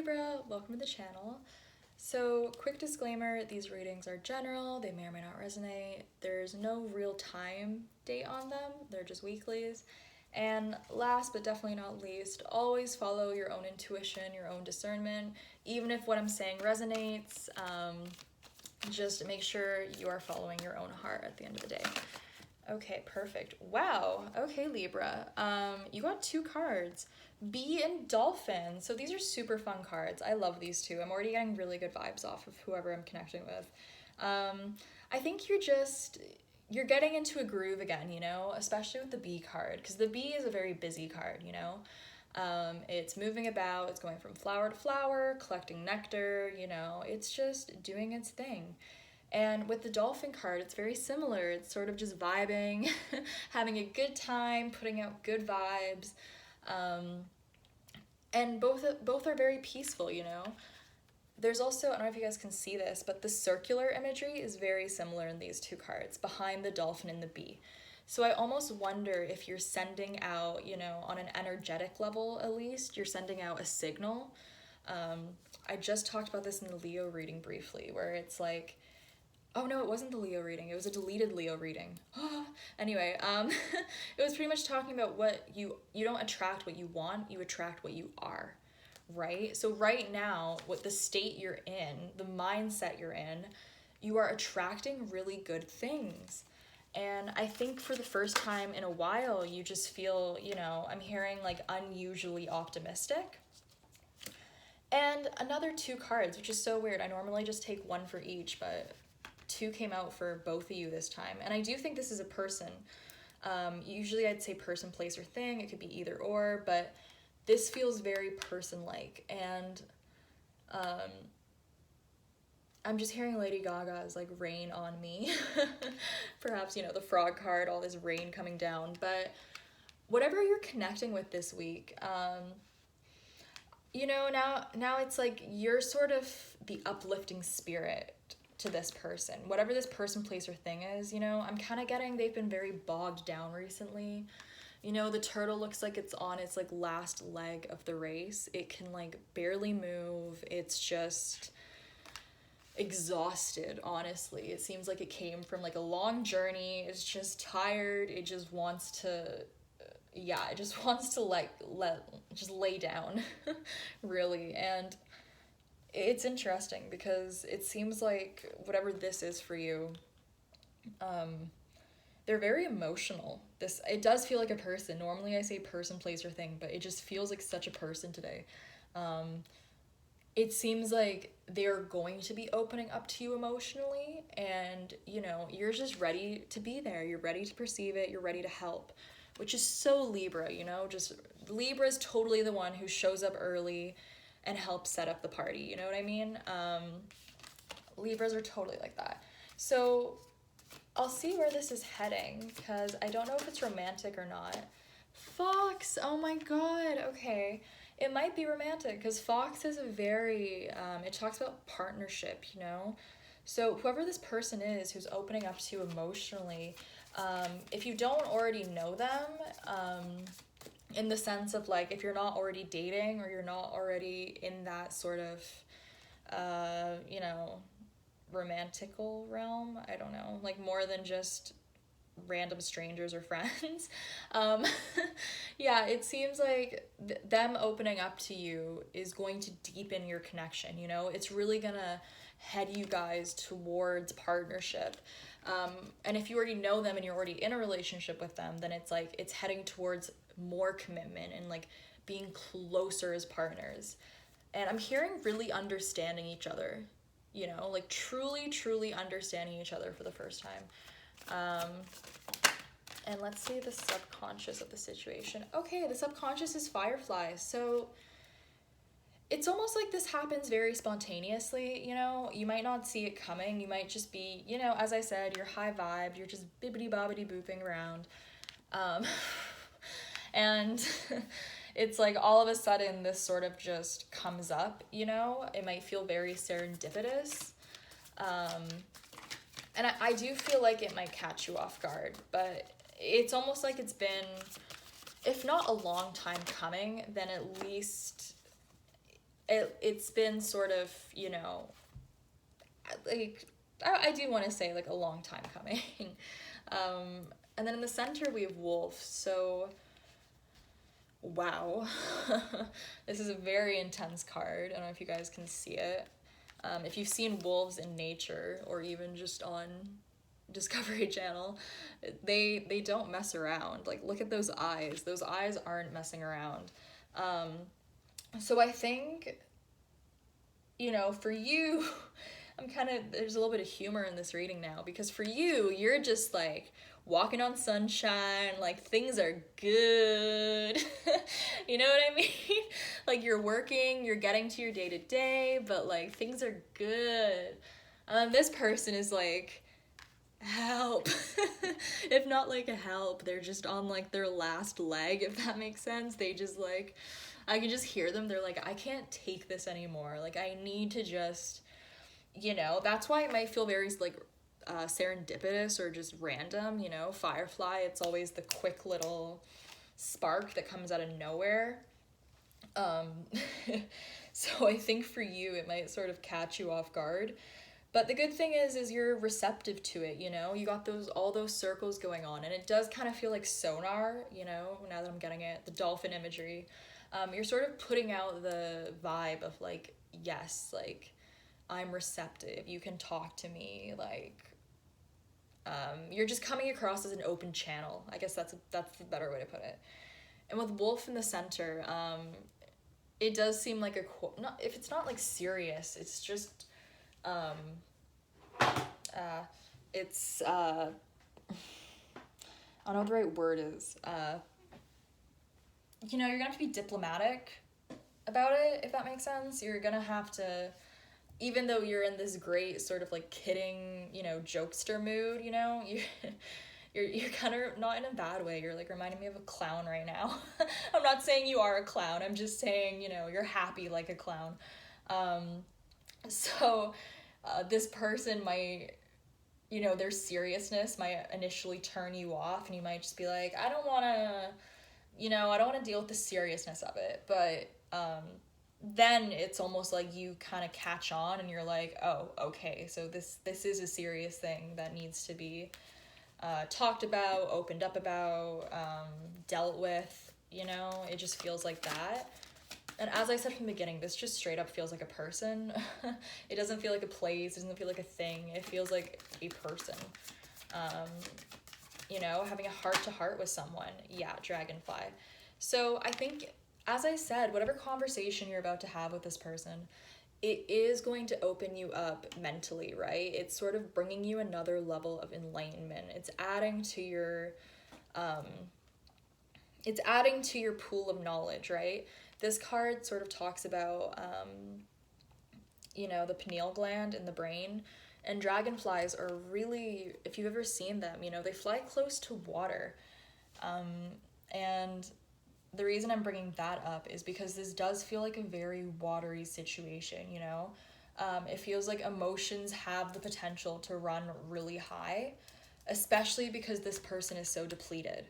Libra, welcome to the channel. So, quick disclaimer, these readings are general, they may or may not resonate. There's no real time date on them, they're just weeklies. And last but definitely not least, always follow your own intuition, your own discernment. Even if what I'm saying resonates, just make sure you are following your own heart at the end of the day. Okay, perfect. Wow. Okay, Libra. You got two cards. Bee and Dolphin. So these are super fun cards. I love these two. I'm already getting really good vibes off of whoever I'm connecting with. I think you're getting into a groove again, you know, especially with the Bee card, because the Bee is a very busy card, you know. It's moving about, it's going from flower to flower, collecting nectar, you know, it's just doing its thing. And with the Dolphin card, it's very similar. It's sort of just vibing, having a good time, putting out good vibes. And both are very peaceful, you know. There's also, I don't know if you guys can see this, but the circular imagery is very similar in these two cards, behind the Dolphin and the Bee. So I almost wonder if you're sending out, you know, on an energetic level at least, you're sending out a signal. I just talked about this in the Leo reading briefly, where it's like, oh no, it wasn't the Leo reading. It was a deleted Leo reading. Anyway, it was pretty much talking about what you don't attract what you want, you attract what you are, right? So right now, what the state you're in, the mindset you're in, you are attracting really good things. And I think for the first time in a while, you just feel, you know, I'm hearing like unusually optimistic. And another two cards, which is so weird. I normally just take one for each, but two came out for both of you this time. And I do think this is a person. Usually I'd say person, place, or thing. It could be either or, but this feels very person-like. And I'm just hearing Lady Gaga's like Rain on Me. Perhaps, you know, the frog card, all this rain coming down. But whatever you're connecting with this week, you know, now it's like you're sort of the uplifting spirit to this person, whatever this person, place, or thing is. You know, I'm kind of getting they've been very bogged down recently. You know, the turtle looks like it's on its like last leg of the race. It can like barely move. It's just exhausted, honestly. It seems like it came from like a long journey. It's just tired. It just wants to it just wants to just lay down really. And it's interesting because it seems like whatever this is for you, they're very emotional. It does feel like a person. Normally I say person, place, or thing, but it just feels like such a person today. It seems like they're going to be opening up to you emotionally, and you know, you're just ready to be there. You're ready to perceive it. You're ready to help, which is so Libra, you know. Just Libra is totally the one who shows up early and help set up the party, you know what I mean? Libras are totally like that. So I'll see where this is heading, because I don't know if it's romantic or not. Fox, oh my god, okay. It might be romantic, because Fox is a very, it talks about partnership, you know? So whoever this person is who's opening up to you emotionally, if you don't already know them, in the sense of like, if you're not already dating, or you're not already in that sort of, you know, romantical realm, I don't know, like more than just random strangers or friends, yeah, it seems like them opening up to you is going to deepen your connection, you know? It's really gonna head you guys towards partnership. And if you already know them and you're already in a relationship with them, then it's like it's heading towards more commitment and like being closer as partners. And I'm hearing really understanding each other, you know, like truly understanding each other for the first time. And let's see the subconscious of the situation. Okay, the subconscious is fireflies. So it's almost like this happens very spontaneously, you know? You might not see it coming. You might just be, you know, as I said, you're high vibe. You're just bibbity-bobbity booping around. And it's like all of a sudden this sort of just comes up, you know? It might feel very serendipitous. And I do feel like it might catch you off guard, but it's almost like it's been, if not a long time coming, then at least it's been sort of, you know, like, I do want to say like a long time coming. And then in the center we have wolf. So wow. This is a very intense card. I don't know if you guys can see it. If you've seen wolves in nature or even just on Discovery Channel, they don't mess around. Like, look at those eyes. Those eyes aren't messing around. So I think, you know, for you, there's a little bit of humor in this reading now, because for you, you're just like walking on sunshine, like things are good. You know what I mean? Like, you're working, you're getting to your day to day, but like things are good. This person is like, help. If not like a help, they're just on like their last leg, if that makes sense. They just like, I can just hear them. They're like, I can't take this anymore. Like, I need to just, you know, that's why it might feel very like serendipitous or just random, you know. Firefly, it's always the quick little spark that comes out of nowhere. So I think for you, it might sort of catch you off guard. But the good thing is you're receptive to it, you know? You got all those circles going on, and it does kind of feel like sonar, you know, now that I'm getting it, the dolphin imagery. You're sort of putting out the vibe of like, yes, like, I'm receptive, you can talk to me, like, you're just coming across as an open channel. I guess that's the better way to put it. And with wolf in the center, it does seem like if it's not like serious, it's just, it's, I don't know what the right word is. You know, you're gonna have to be diplomatic about it, if that makes sense. You're gonna have to, even though you're in this great sort of like kidding, you know, jokester mood, you know, you're kind of not in a bad way. You're like reminding me of a clown right now. I'm not saying you are a clown. I'm just saying, you know, you're happy like a clown. So this person might, you know, their seriousness might initially turn you off, and you might just be like, I don't want to deal with the seriousness of it. But then it's almost like you kind of catch on, and you're like, oh, okay, so this is a serious thing that needs to be talked about, opened up about, dealt with, you know. It just feels like that. And as I said from the beginning, this just straight up feels like a person. It doesn't feel like a place, it doesn't feel like a thing, it feels like a person. You know, having a heart-to-heart with someone. Yeah, dragonfly. So I think, as I said, whatever conversation you're about to have with this person, it is going to open you up mentally, right? It's sort of bringing you another level of enlightenment. It's adding to your pool of knowledge, right? This card sort of talks about, you know, the pineal gland in the brain. And dragonflies are really, if you've ever seen them, you know, they fly close to water. And the reason I'm bringing that up is because this does feel like a very watery situation, you know? It feels like emotions have the potential to run really high, especially because this person is so depleted.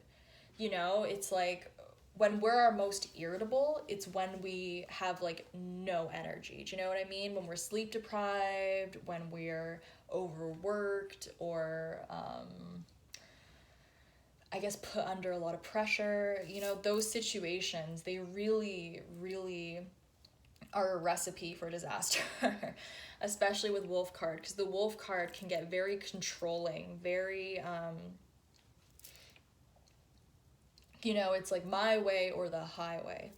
You know, it's like when we're our most irritable, it's when we have like no energy. Do you know what I mean? When we're sleep deprived, when we're overworked, or I guess put under a lot of pressure. You know, those situations, they really, really are a recipe for disaster. Especially with wolf card, because the wolf card can get very controlling, very you know, it's like my way or the highway,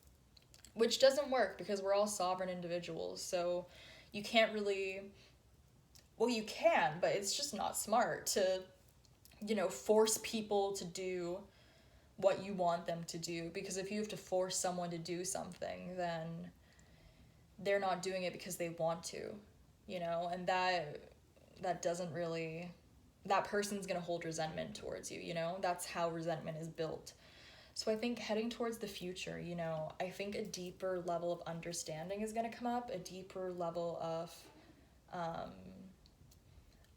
which doesn't work because we're all sovereign individuals. So you can't really, well, you can, but it's just not smart to, you know, force people to do what you want them to do. Because if you have to force someone to do something, then they're not doing it because they want to, you know, and that doesn't really, that person's gonna hold resentment towards you, you know. That's how resentment is built. So I think heading towards the future, you know, I think a deeper level of understanding is going to come up, a deeper level of,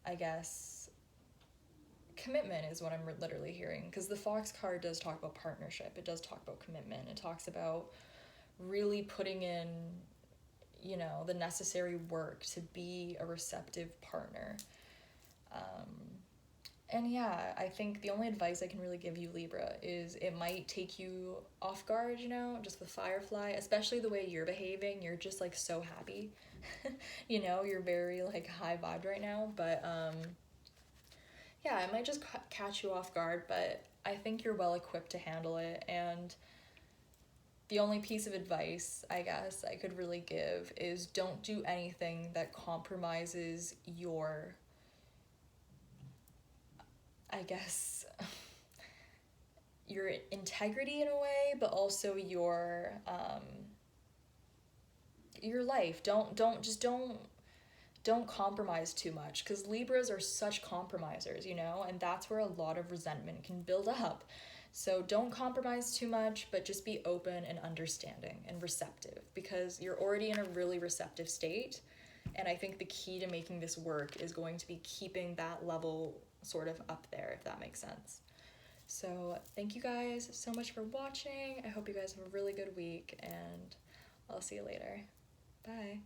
I guess, commitment is what I'm literally hearing. Because the Fox card does talk about partnership. It does talk about commitment. It talks about really putting in, you know, the necessary work to be a receptive partner. And yeah, I think the only advice I can really give you, Libra, is it might take you off guard, you know, just with Firefly, especially the way you're behaving. You're just like so happy. You know, you're very like high vibe right now, but yeah, it might just catch you off guard, but I think you're well equipped to handle it. And the only piece of advice I guess I could really give is don't do anything that compromises your, I guess, your integrity in a way, but also your life. Don't compromise too much, because Libras are such compromisers, you know, and that's where a lot of resentment can build up. So don't compromise too much, but just be open and understanding and receptive, because you're already in a really receptive state. And I think the key to making this work is going to be keeping that level sort of up there, if that makes sense. So thank you guys so much for watching. I hope you guys have a really good week, and I'll see you later. Bye.